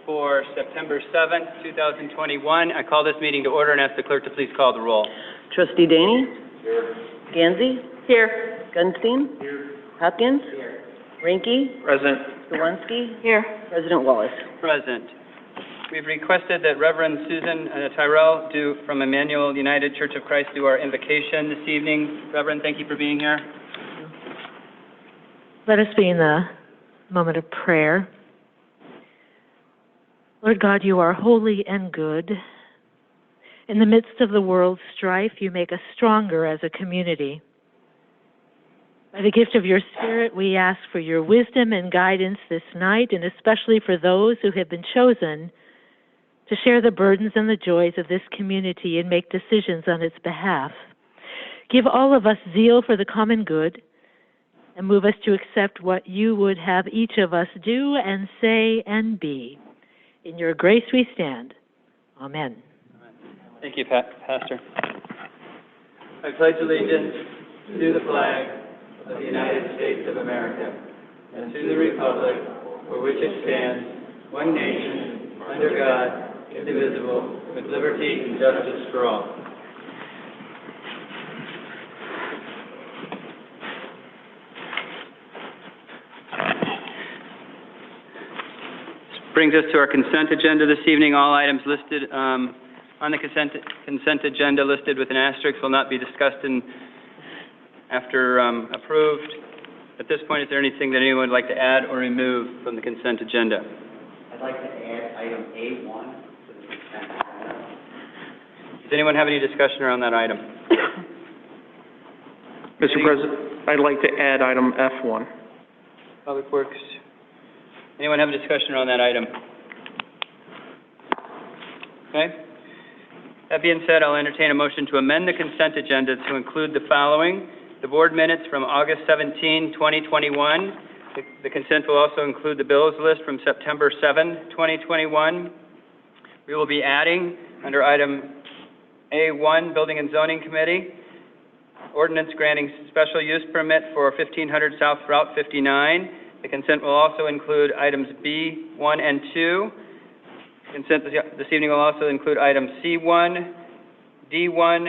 for September 7th, 2021. I call this meeting to order and ask the clerk to please call the roll. Trustee Daney? Here. Gansey? Here. Gunstein? Here. Hopkins? Here. Rinke? Present. Sawunski? Here. President Wallace. Present. We've requested that Reverend Susan Tyrell from Emmanuel United Church of Christ do our invocation this evening. Reverend, thank you for being here. Let us be in the moment of prayer. Lord God, you are holy and good. In the midst of the world's strife, you make us stronger as a community. By the gift of your Spirit, we ask for your wisdom and guidance this night, and especially for those who have been chosen to share the burdens and the joys of this community and make decisions on its behalf. Give all of us zeal for the common good, and move us to accept what you would have each of us do and say and be. In your grace we stand. Amen. Thank you, Pastor. I pledge allegiance to the flag of the United States of America and to the republic for which it stands, one nation, under God, indivisible, with liberty and justice for all. Brings us to our consent agenda this evening. All items listed on the consent agenda listed with an asterisk will not be discussed after approved. At this point, is there anything that anyone would like to add or remove from the consent agenda? I'd like to add item A1 to the consent agenda. Does anyone have any discussion around that item? Mr. President, I'd like to add item F1. Public Works. Anyone have a discussion around that item? Okay. That being said, I'll entertain a motion to amend the consent agenda to include the following: the board minutes from August 17, 2021. The consent will also include the bills list from September 7, 2021. We will be adding, under item A1, Building and Zoning Committee, ordinance granting special use permit for 1500 South Route 59. The consent will also include items B, 1, and 2. Consent this evening will also include items C1, D1,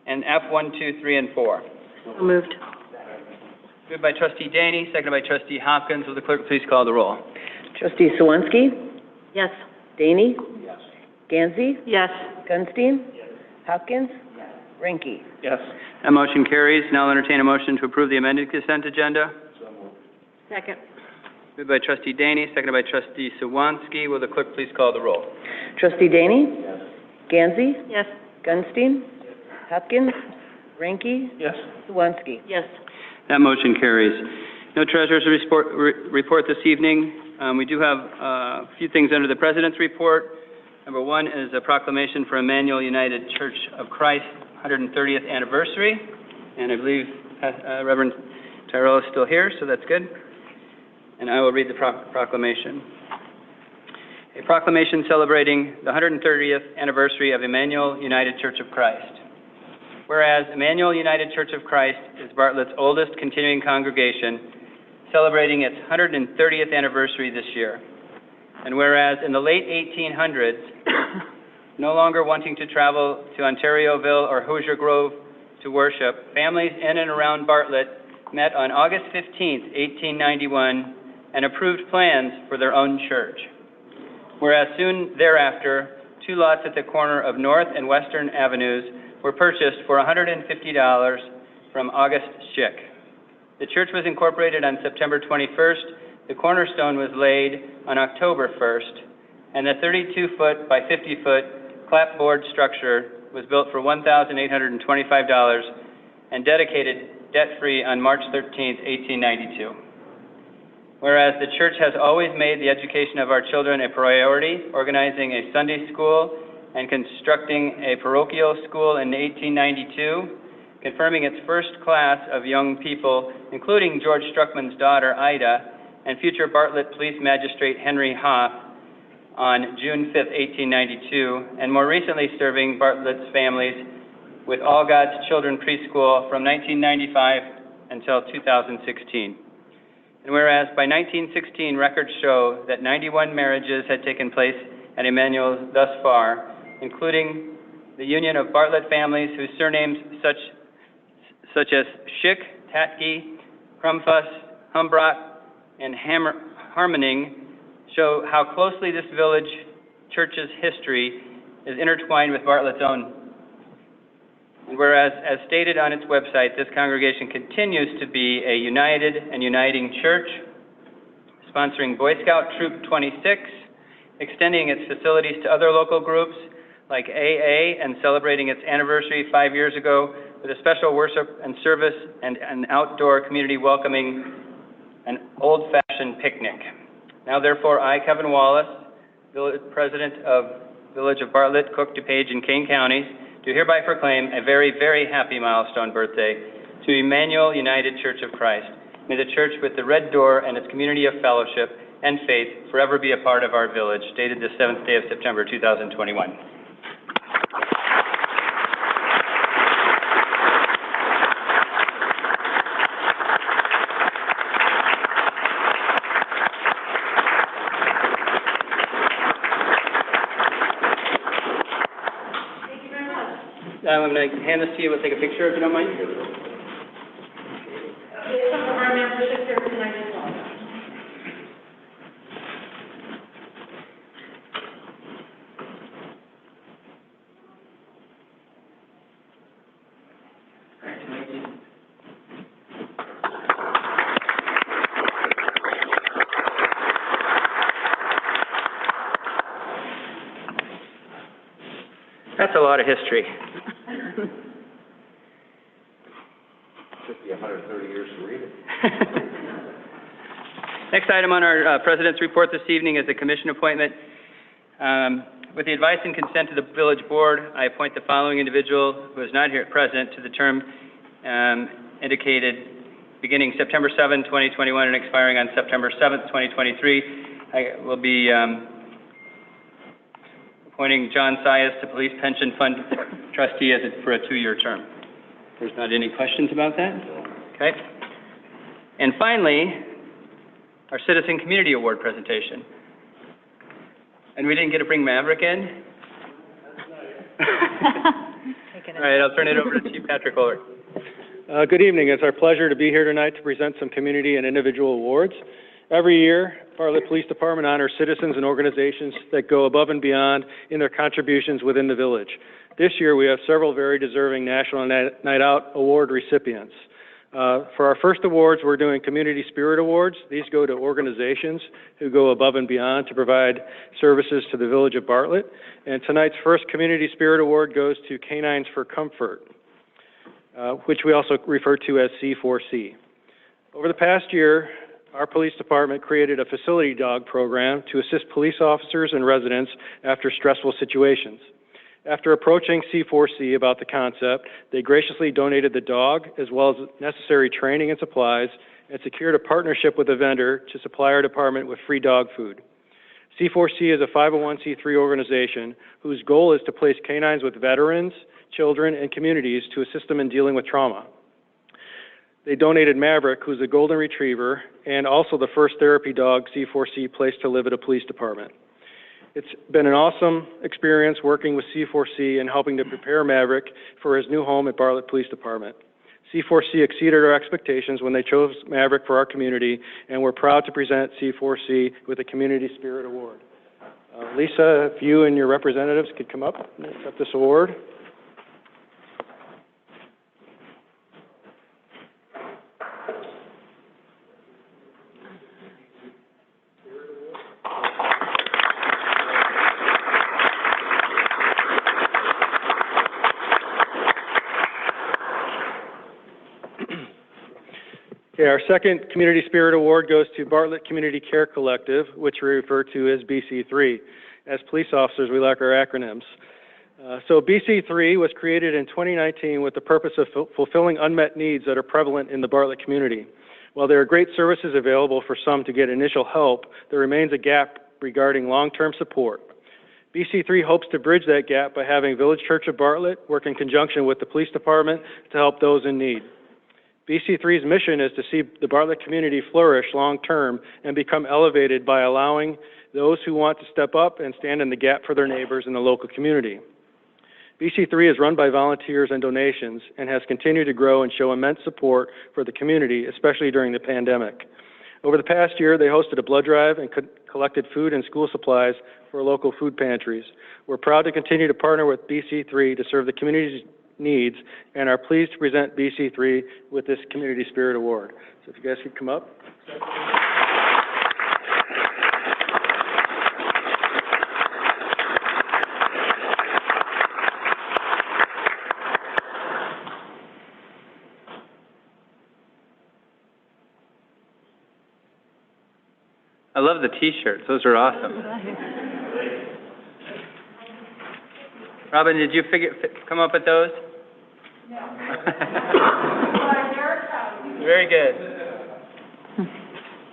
and F1, 2, 3, and 4. So moved. Moved by Trustee Daney, seconded by Trustee Hopkins. Will the clerk please call the roll? Trustee Sawunski? Yes. Daney? Yes. Gansey? Yes. Gunstein? Yes. Hopkins? Yes. Rinke? Yes. That motion carries. Now I'll entertain a motion to approve the amended consent agenda. So moved. Second. Moved by Trustee Daney, seconded by Trustee Sawunski. Will the clerk please call the roll? Trustee Daney? Yes. Gansey? Yes. Gunstein? Hopkins? Rinke? Yes. Sawunski? Yes. That motion carries. No treasurer's report this evening. We do have a few things under the President's report. Number one is a proclamation for Emmanuel United Church of Christ 130th anniversary. And I believe Reverend Tyrell is still here, so that's good. And I will read the proclamation. A proclamation celebrating the 130th anniversary of Emmanuel United Church of Christ. Whereas Emmanuel United Church of Christ is Bartlett's oldest continuing congregation, celebrating its 130th anniversary this year. And whereas in the late 1800s, no longer wanting to travel to Ontarioville or Hoosier Grove to worship, families in and around Bartlett met on August 15, 1891, and approved plans for their own church. Whereas soon thereafter, 2 lots at the corner of North and Western Avenues were purchased for $150 from August Schick. The church was incorporated on September 21st, the cornerstone was laid on October 1st, and the 32-foot by 50-foot clapboard structure was built for $1,825 and dedicated debt-free on March 13th, 1892. Whereas the church has always made the education of our children a priority, organizing a Sunday school and constructing a parochial school in 1892, confirming its first class of young people, including George Struckman's daughter, Ida, and future Bartlett Police Magistrate Henry Hoff on June 5, 1892, and more recently serving Bartlett's families with All God's Children Preschool from 1995 until 2016. And whereas by 1916, records show that 91 marriages had taken place at Emmanuel thus far, including the union of Bartlett families whose surnames such as Schick, Tatke, Krumfuss, Humbrock, and Harmoning show how closely this village church's history is intertwined with Bartlett's own. And whereas, as stated on its website, this congregation continues to be a united and uniting church, sponsoring Boy Scout Troop 26, extending its facilities to other local groups like AA, and celebrating its anniversary 5 years ago with a special worship and service and an outdoor community welcoming an old-fashioned picnic. Now, therefore, I, Kevin Wallace, President of Village of Bartlett, Cook, DuPage, and Kane Counties, do hereby proclaim a very, very happy milestone birthday to Emmanuel United Church of Christ. May the church with the red door and its community of fellowship and faith forever be a part of our village. Dated the 7th day of September, 2021. I'm going to hand this to you. We'll take a picture if you don't mind. Some of our membership here tonight as well. That's a lot of history. Took you 130 years to read it. Next item on our President's report this evening is a commission appointment. With the advice and consent of the village board, I appoint the following individual who is not here at present to the term indicated beginning September 7, 2021 and expiring on September 7, 2023. I will be appointing John Sias to Police Pension Fund trustee for a 2-year term. There's not any questions about that? Okay. And finally, our Citizen Community Award presentation. And we didn't get to bring Maverick in? All right, I'll turn it over to Chief Patrick Kohler. Good evening. It's our pleasure to be here tonight to present some community and individual awards. Every year, Bartlett Police Department honors citizens and organizations that go above and beyond in their contributions within the village. This year, we have several very deserving National Night Out Award recipients. For our first awards, we're doing Community Spirit Awards. These go to organizations who go above and beyond to provide services to the village of Bartlett. And tonight's first Community Spirit Award goes to Canines for Comfort, which we also refer to as C4C. Over the past year, our police department created a facility dog program to assist police officers and residents after stressful situations. After approaching C4C about the concept, they graciously donated the dog as well as necessary training and supplies and secured a partnership with a vendor to supply our department with free dog food. C4C is a 501c3 organization whose goal is to place canines with veterans, children, and communities to assist them in dealing with trauma. They donated Maverick, who's a golden retriever, and also the first therapy dog C4C placed to live at a police department. It's been an awesome experience working with C4C and helping to prepare Maverick for his new home at Bartlett Police Department. C4C exceeded our expectations when they chose Maverick for our community, and we're proud to present C4C with a Community Spirit Award. Lisa, if you and your representatives could come up and accept this award. Okay, our second Community Spirit Award goes to Bartlett Community Care Collective, which we refer to as BC3. As police officers, we like our acronyms. So BC3 was created in 2019 with the purpose of fulfilling unmet needs that are prevalent in the Bartlett community. While there are great services available for some to get initial help, there remains a gap regarding long-term support. BC3 hopes to bridge that gap by having Village Church of Bartlett work in conjunction with the police department to help those in need. BC3's mission is to see the Bartlett community flourish long-term and become elevated by allowing those who want to step up and stand in the gap for their neighbors in the local community. BC3 is run by volunteers and donations and has continued to grow and show immense support for the community, especially during the pandemic. Over the past year, they hosted a blood drive and collected food and school supplies for local food pantries. We're proud to continue to partner with BC3 to serve the community's needs and are pleased to present BC3 with this Community Spirit Award. So if you guys could come up. I love the T-shirts. Those are awesome. Robin, did you come up with those? No. Very good.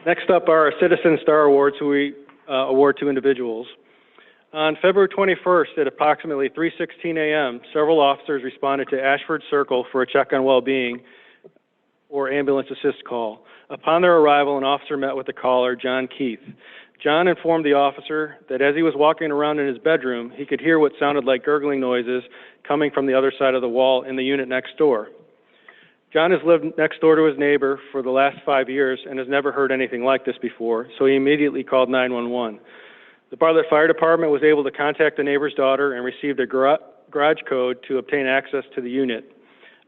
Next up are our Citizen Star Awards, who we award to individuals. On February 21st at approximately 3:16 a.m., several officers responded to Ashford Circle for a check on well-being or ambulance assist call. Upon their arrival, an officer met with the caller, John Keith. John informed the officer that as he was walking around in his bedroom, he could hear what sounded like gurgling noises coming from the other side of the wall in the unit next door. John has lived next door to his neighbor for the last 5 years and has never heard anything like this before, so he immediately called 911. The Bartlett Fire Department was able to contact the neighbor's daughter and received a garage code to obtain access to the unit.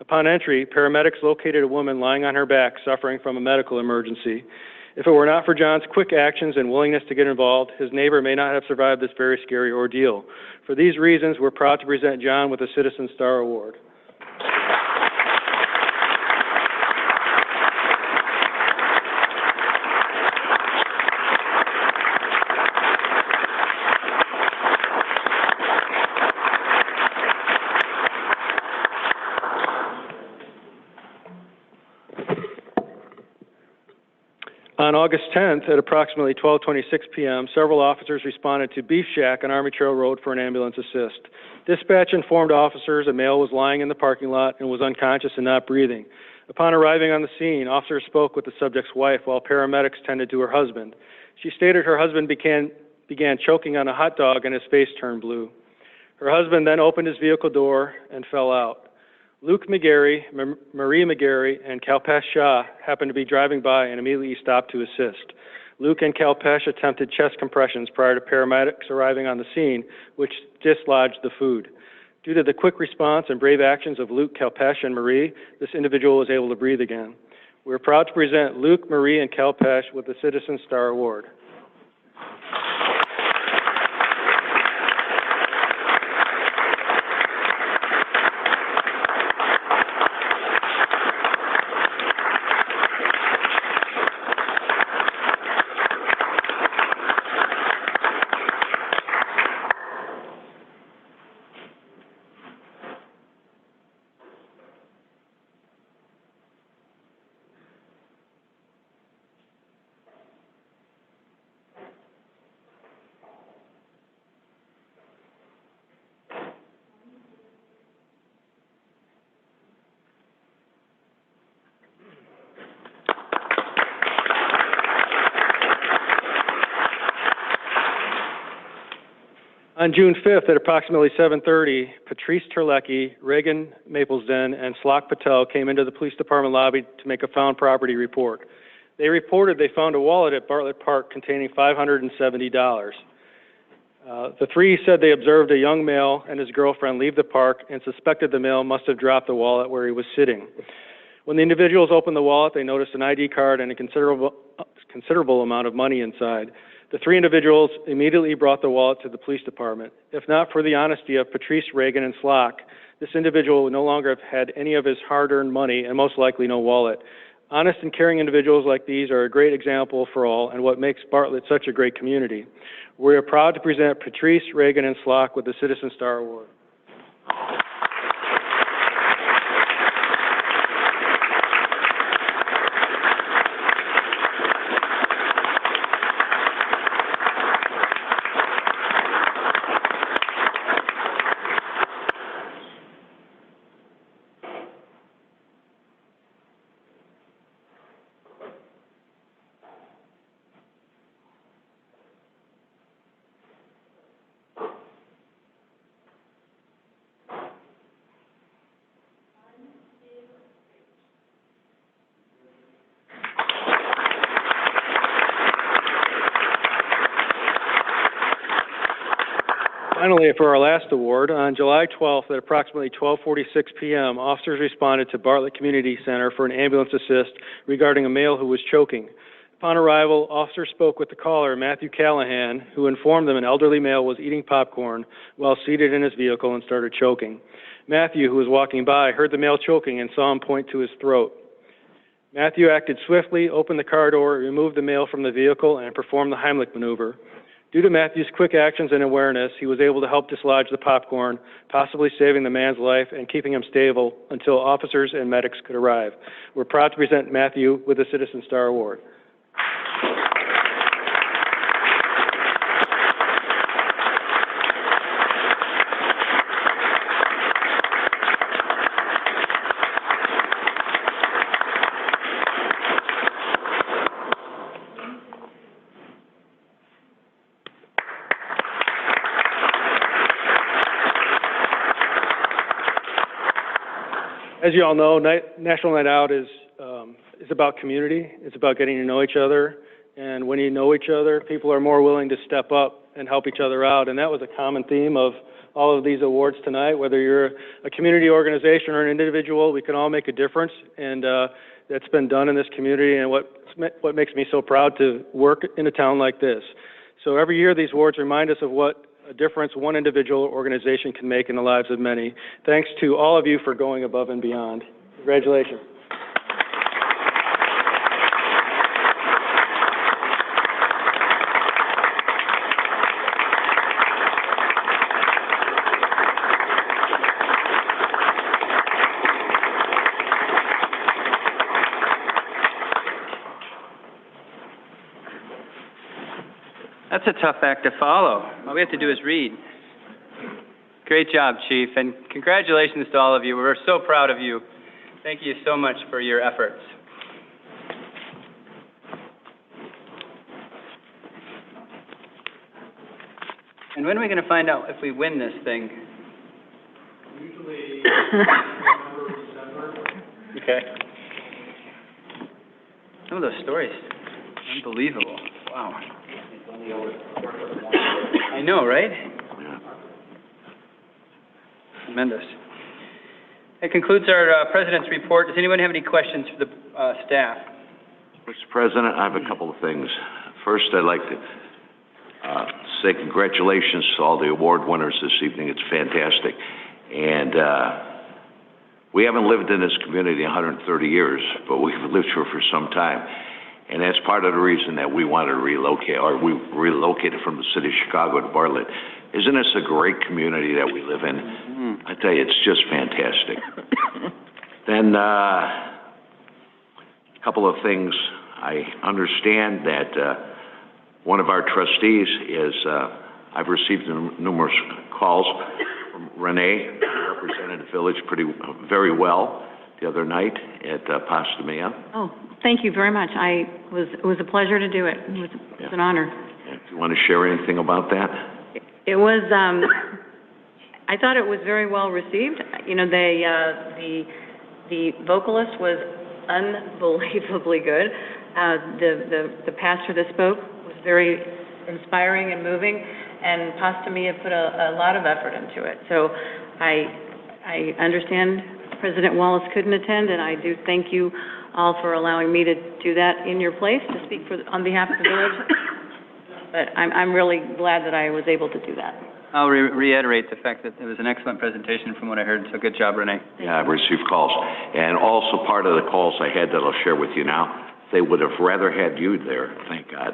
Upon entry, paramedics located a woman lying on her back suffering from a medical emergency. If it were not for John's quick actions and willingness to get involved, his neighbor may not have survived this very scary ordeal. For these reasons, we're proud to present John with the Citizen Star Award. On August 10th, at approximately 12:26 p.m., several officers responded to Beef Shack on Army Trail Road for an ambulance assist. Dispatch informed officers a male was lying in the parking lot and was unconscious and not breathing. Upon arriving on the scene, officers spoke with the subject's wife while paramedics tended to her husband. She stated her husband began choking on a hot dog and his face turned blue. Her husband then opened his vehicle door and fell out. Luke McGarry, Marie McGarry, and Kalpesh Shah happened to be driving by and immediately stopped to assist. Luke and Kalpesh attempted chest compressions prior to paramedics arriving on the scene, which dislodged the food. Due to the quick response and brave actions of Luke, Kalpesh, and Marie, this individual was able to breathe again. We are proud to present Luke, Marie, and Kalpesh with the Citizen Star Award. On June 5th at approximately 7:30, Patrice Terlecki, Reagan Maplesden, and Slok Patel came into the police department lobby to make a found property report. They reported they found a wallet at Bartlett Park containing $570. The three said they observed a young male and his girlfriend leave the park and suspected the male must have dropped the wallet where he was sitting. When the individuals opened the wallet, they noticed an ID card and a considerable amount of money inside. The three individuals immediately brought the wallet to the police department. If not for the honesty of Patrice, Reagan, and Slok, this individual would no longer have had any of his hard-earned money and most likely no wallet. Honest and caring individuals like these are a great example for all and what makes Bartlett such a great community. We are proud to present Patrice, Reagan, and Slok with the Citizen Star Award. Finally, for our last award, on July 12th at approximately 12:46 p.m., officers responded to Bartlett Community Center for an ambulance assist regarding a male who was choking. Upon arrival, officers spoke with the caller, Matthew Callahan, who informed them an elderly male was eating popcorn while seated in his vehicle and started choking. Matthew, who was walking by, heard the male choking and saw him point to his throat. Matthew acted swiftly, opened the car door, removed the male from the vehicle, and performed the Heimlich maneuver. Due to Matthew's quick actions and awareness, he was able to help dislodge the popcorn, possibly saving the man's life and keeping him stable until officers and medics could arrive. We're proud to present Matthew with the Citizen Star Award. As you all know, National Night Out is about community. It's about getting to know each other. And when you know each other, people are more willing to step up and help each other out. And that was a common theme of all of these awards tonight. Whether you're a community organization or an individual, we can all make a difference. And that's been done in this community, and what makes me so proud to work in a town like this. So every year, these awards remind us of what a difference one individual or organization can make in the lives of many. Thanks to all of you for going above and beyond. Congratulations. That's a tough act to follow. All we have to do is read. Great job, Chief, and congratulations to all of you. We're so proud of you. Thank you so much for your efforts. And when are we going to find out if we win this thing? Usually November, December. Okay. Some of those stories, unbelievable. Wow. I know, right? Yeah. Tremendous. That concludes our President's report. Does anyone have any questions for the staff? Mr. President, I have a couple of things. First, I'd like to say congratulations to all the award winners this evening. It's fantastic. And we haven't lived in this community 130 years, but we've lived here for some time. And that's part of the reason that we wanted to relocate, or we relocated from the city of Chicago to Bartlett. Isn't this a great community that we live in? Mm-hmm. I tell you, it's just fantastic. Then, a couple of things. I understand that one of our trustees is, I've received numerous calls from Renee, who represented the village very well the other night at Postamia. Oh, thank you very much. It was a pleasure to do it. It was an honor. Do you want to share anything about that? It was, I thought it was very well received. You know, the vocalist was unbelievably good. The pastor that spoke was very inspiring and moving, and Postamia put a lot of effort into it. So I understand President Wallace couldn't attend, and I do thank you all for allowing me to do that in your place, to speak on behalf of the village. But I'm really glad that I was able to do that. I'll reiterate the fact that it was an excellent presentation from what I heard, so good job, Renee. Yeah, I've received calls. And also part of the calls I had that I'll share with you now, they would have rather had you there, thank God.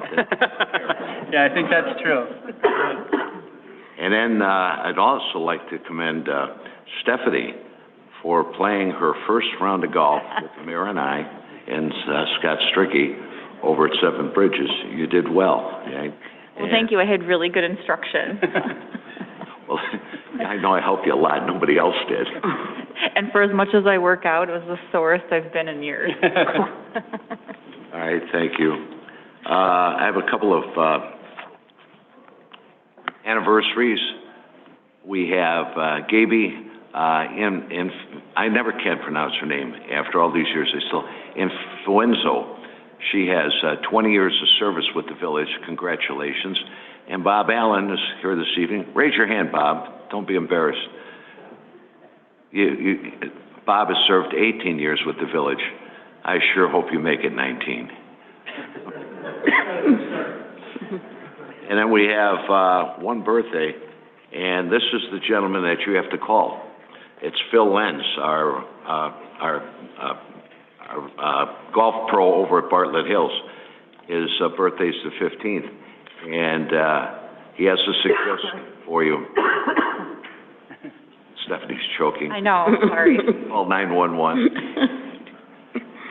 Yeah, I think that's true. And then I'd also like to commend Stephanie for playing her first round of golf with the mayor and I and Scott Strickey over at Seven Bridges. You did well. Okay? Well, thank you. I had really good instruction. Well, I know I helped you a lot. Nobody else did. And for as much as I work out, it was the sorest I've been in years. All right, thank you. I have a couple of anniversaries. We have Gaby I never can pronounce her name after all these years. Influenzo She has 20 years of service with the village. Congratulations. And Bob Allen is here this evening. Raise your hand, Bob. Don't be embarrassed. Bob has served 18 years with the village. I sure hope you make it 19. And then we have one birthday, and this is the gentleman that you have to call. It's Phil Lenz, our golf pro over at Bartlett Hills. His birthday's the 15th, and he has a suggestion for you. Stephanie's choking. I know, sorry. Call 911.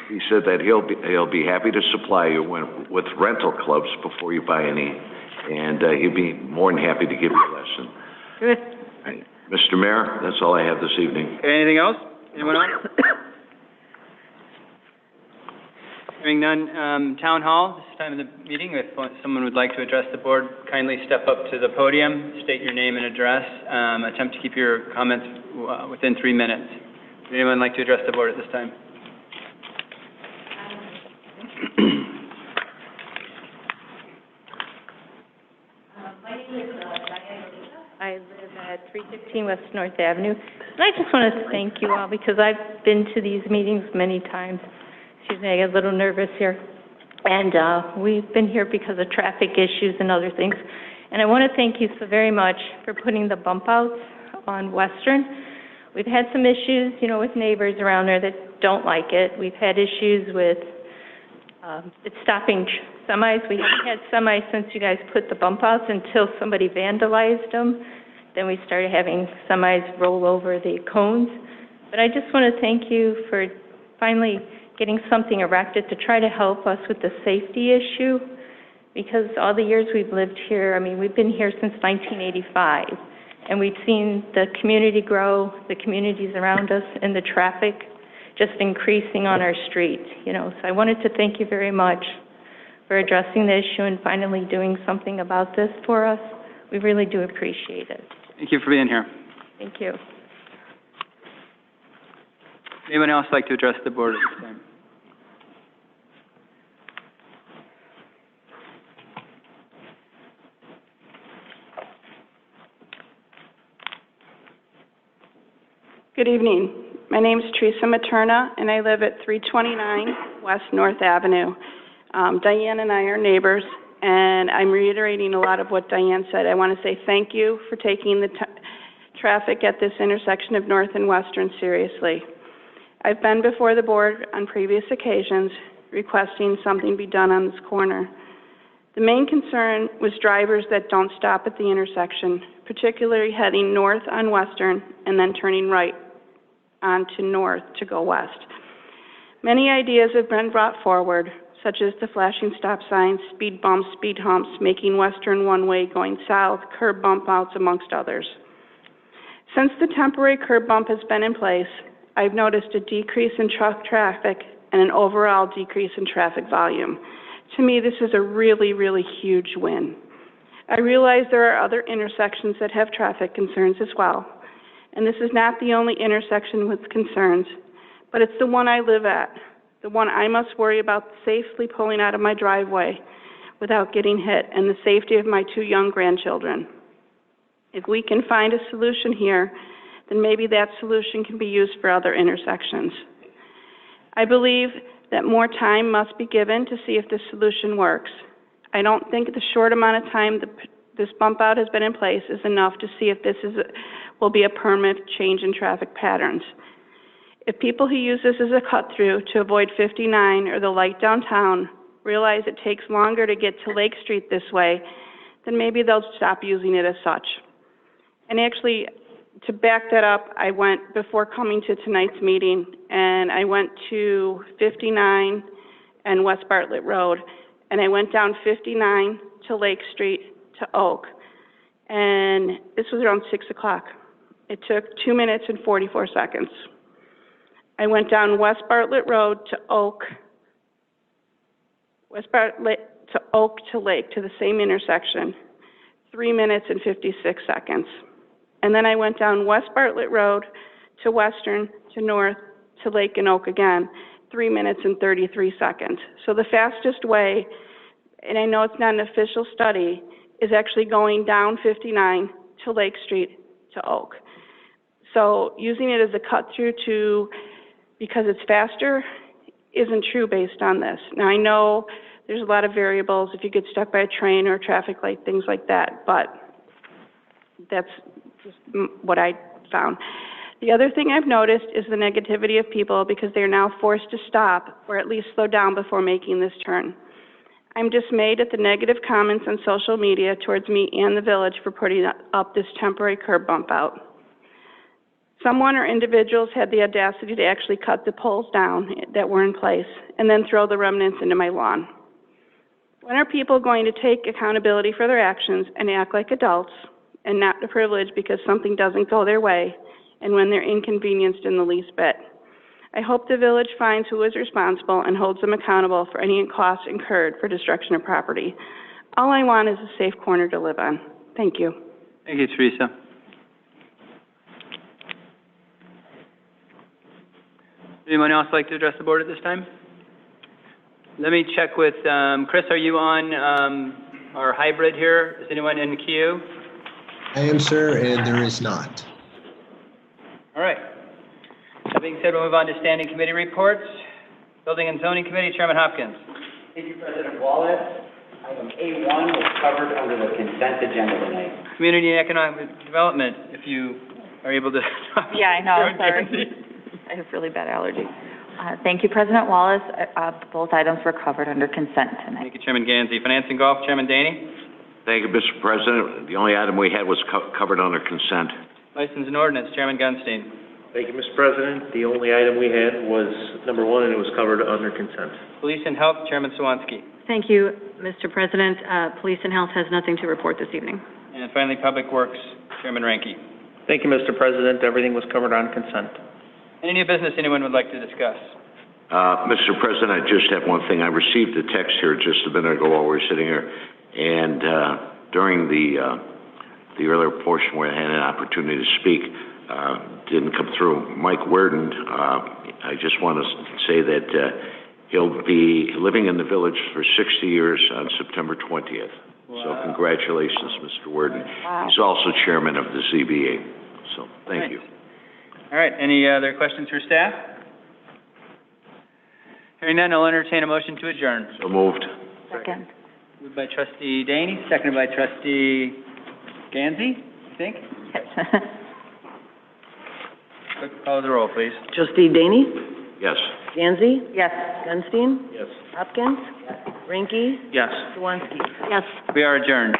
He said that he'll be happy to supply you with rental clubs before you buy any, and he'll be more than happy to give you a lesson. Good. Mr. Mayor, that's all I have this evening. Anything else? Anyone else? Hearing none, Town Hall, this time of the meeting, if someone would like to address the board, kindly step up to the podium, state your name and address, attempt to keep your comments within 3 minutes. Would anyone like to address the board at this time? My name is Diane. I live at 315 West North Avenue, and I just want to thank you all because I've been to these meetings many times. Excuse me, I get a little nervous here. And we've been here because of traffic issues and other things. And I want to thank you so very much for putting the bump outs on Western. We've had some issues, you know, with neighbors around there that don't like it. We've had issues with it stopping semis. We haven't had semis since you guys put the bump outs until somebody vandalized them. Then we started having semis roll over the cones. But I just want to thank you for finally getting something erected to try to help us with the safety issue, because all the years we've lived here, I mean, we've been here since 1985, and we've seen the community grow, the communities around us, and the traffic just increasing on our street, you know. So I wanted to thank you very much for addressing the issue and finally doing something about this for us. We really do appreciate it. Thank you for being here. Thank you. Anyone else like to address the board at this time? Good evening. My name is Teresa Materna, and I live at 329 West North Avenue. Diane and I are neighbors, and I'm reiterating a lot of what Diane said. I want to say thank you for taking the traffic at this intersection of North and Western seriously. I've been before the board on previous occasions requesting something be done on this corner. The main concern was drivers that don't stop at the intersection, particularly heading north on Western and then turning right onto north to go west. Many ideas have been brought forward, such as the flashing stop signs, speed bumps, speed humps, making Western one-way going south, curb bump outs, amongst others. Since the temporary curb bump has been in place, I've noticed a decrease in truck traffic and an overall decrease in traffic volume. To me, this is a really, really huge win. I realize there are other intersections that have traffic concerns as well, and this is not the only intersection with concerns, but it's the one I live at, the one I must worry about safely pulling out of my driveway without getting hit, and the safety of my 2 young grandchildren. If we can find a solution here, then maybe that solution can be used for other intersections. I believe that more time must be given to see if this solution works. I don't think the short amount of time this bump out has been in place is enough to see if this will be a permanent change in traffic patterns. If people who use this as a cut-through to avoid 59 or the light downtown realize it takes longer to get to Lake Street this way, then maybe they'll stop using it as such. And actually, to back that up, I went, before coming to tonight's meeting, and I went to 59 and West Bartlett Road, and I went down 59 to Lake Street to Oak, and this was around 6 o'clock. It took 2 minutes and 44 seconds. I went down West Bartlett Road to Oak, West Bartlett to Oak to Lake, to the same intersection, 3 minutes and 56 seconds. And then I went down West Bartlett Road to Western, to North, to Lake and Oak again, 3 minutes and 33 seconds. So the fastest way, and I know it's not an official study, is actually going down 59 to Lake Street to Oak. So using it as a cut-through because it's faster, isn't true based on this. Now, I know there's a lot of variables if you get stuck by a train or a traffic light, things like that, but that's just what I found. The other thing I've noticed is the negativity of people because they are now forced to stop or at least slow down before making this turn. I'm dismayed at the negative comments on social media towards me and the village for putting up this temporary curb bump out. Someone or individuals had the audacity to actually cut the poles down that were in place and then throw the remnants into my lawn. When are people going to take accountability for their actions and act like adults and not the privileged because something doesn't go their way and when they're inconvenienced in the least bit? I hope the village finds who is responsible and holds them accountable for any costs incurred for destruction of property. All I want is a safe corner to live on. Thank you. Thank you, Teresa. Anyone else like to address the board at this time? Let me check with, Chris, are you on our hybrid here? Is anyone in the queue? I am, sir, and there is not. All right. That being said, we'll move on to standing committee reports. Building and Zoning Committee, Chairman Hopkins. Thank you, President Wallace. Item A1 was covered under the consent agenda tonight. Community and Economic Development, if you are able to. Yeah, I know, sorry. I have really bad allergies. Thank you, President Wallace. Both items were covered under consent tonight. Thank you, Chairman Gansey. Finance and Golf, Chairman Daney. Thank you, Mr. President. The only item we had was covered under consent. License and Ordinance, Chairman Gunstein. Thank you, Mr. President. The only item we had was number 1, and it was covered under consent. Police and Health, Chairman Swansky. Thank you, Mr. President. Police and Health has nothing to report this evening. And finally, Public Works, Chairman Ranky. Thank you, Mr. President. Everything was covered on consent. Any new business anyone would like to discuss? Mr. President, I just have one thing. I received a text here just a minute ago while we were sitting here, and during the earlier portion where I had an opportunity to speak, didn't come through. Mike Werden, I just want to say that he'll be living in the village for 60 years on September 20th. Wow. So congratulations, Mr. Werden. Wow. He's also chairman of the ZBA. So thank you. All right. Any other questions for staff? Hearing none, I'll entertain a motion to adjourn. So moved. Second. Moved by Trustee Daney, seconded by Trustee Gansey, I think. Yes. Clerk, call the roll, please. Trustee Daney? Yes. Gansey? Yes. Gunstein? Yes. Hopkins? Ranky? Yes. Swansky? Yes. We are adjourned.